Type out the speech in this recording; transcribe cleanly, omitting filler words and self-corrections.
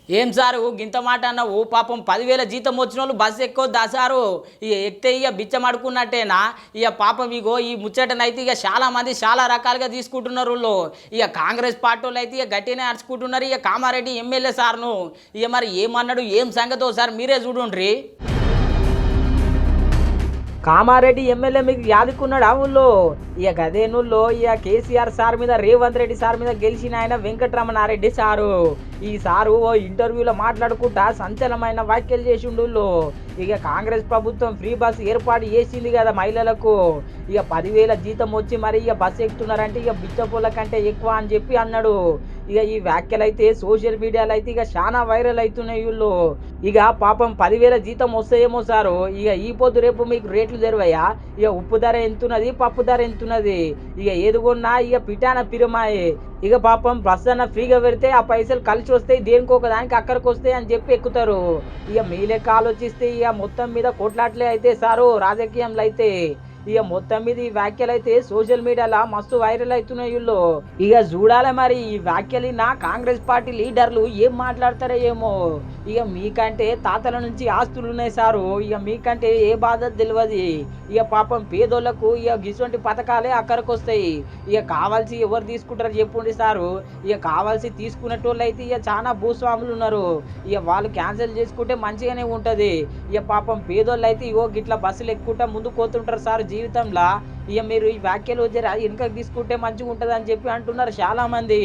ఏం సారు గింత మాట అన్నావు పాపం 10,000 జీతం వచ్చిన వాళ్ళు బస్సు ఎక్కొద్దా సారు ఇక ఎక్కితే ఇక బిచ్చం అడుకున్నట్టేనా ఇక పాపం ఇగో ఈ ముచ్చటనైతే ఇక చాలా మంది చాలా రకాలుగా తీసుకుంటున్నారు వాళ్ళు ఇక కాంగ్రెస్ పార్టీ వాళ్ళు అయితే ఇక గట్టినే అరుచుకుంటున్నారు ఇక కామారెడ్డి ఎమ్మెల్యే సార్ను ఇక మరి ఏమన్నాడు ఏం సంగతో సార్ మీరే చూడుండ్రి కామారెడ్డి ఎమ్మెల్యే మీకు యాదుకున్నాడు ఆ ఊళ్ళో ఇక గదే నుల్లో ఇక కేసీఆర్ సార్ మీద రేవంత్ రెడ్డి సార్ మీద గెలిచిన ఆయన వెంకటరమణారెడ్డి సారు ఈ సారు ఓ ఇంటర్వ్యూలో మాట్లాడుకుంటా సంచలనమైన వ్యాఖ్యలు చేసిండు ఇక కాంగ్రెస్ ప్రభుత్వం ఫ్రీ బస్ ఏర్పాటు చేసింది కదా మహిళలకు ఇక 10,000 జీతం వచ్చి మరి ఇక బస్సు ఎక్కుతున్నారంటే ఇక బిచ్చపోల కంటే ఎక్కువ అని చెప్పి అన్నాడు ఇక ఈ వ్యాఖ్యలు అయితే సోషల్ మీడియాలో అయితే ఇక చాలా వైరల్ అవుతున్నాయి వీళ్ళు ఇక పాపం 10,000 జీతం వస్తాయేమో సారు ఇక ఈ పొద్దు రేపు మీకు రేట్లు తెరవయ్యా ఇక ఉప్పు ధర ఎంతున్నది పప్పు ధర ఎంతున్నది ఇక ఏదుగొన్నా ఇక పిటాన పిరమాయే ఇక పాపం బస్ అన్న ఫ్రీగా పెడితే ఆ పైసలు కలిసి వస్తాయి దేనికో ఒక దానికి అక్కడికి వస్తాయి అని చెప్పి ఎక్కుతారు ఇక మీ లెక్క ఆలోచిస్తే ఇక మొత్తం మీద కొట్లాట్లే అయితే సారు రాజకీయంలో అయితే ఇక మొత్తం మీద ఈ వ్యాఖ్యలు అయితే సోషల్ మీడియాలో మస్తు వైరల్ అవుతున్నాయి వీళ్ళు ఇక చూడాలి మరి ఈ వ్యాఖ్యలు నా కాంగ్రెస్ పార్టీ లీడర్లు ఏం మాట్లాడతారో ఏమో ఇక మీకంటే తాతల నుంచి ఆస్తులు ఉన్నాయి సారు ఇక మీకంటే ఏ బాధ తెలియదు ఇక పాపం పేదోళ్లకు ఇక గిటువంటి పథకాలే అక్కడికి వస్తాయి ఇక కావాల్సి ఎవరు తీసుకుంటారు చెప్పుండి సారు ఇక కావాల్సి తీసుకునేటోళ్ళు అయితే ఇక చాలా భూస్వాములు ఉన్నారు ఇక వాళ్ళు క్యాన్సిల్ చేసుకుంటే మంచిగానే ఉంటది ఇక పాపం పేదోళ్ళు అయితే ఇగో గిట్ల బస్సులు ఎక్కుంటా ముందు పోతుంటారు సార్ జీవితంలో ఇక మీరు ఈ వ్యాఖ్యలు జర వెనుకకు తీసుకుంటే మంచిగా ఉంటుంది అని చెప్పి అంటున్నారు చాలా మంది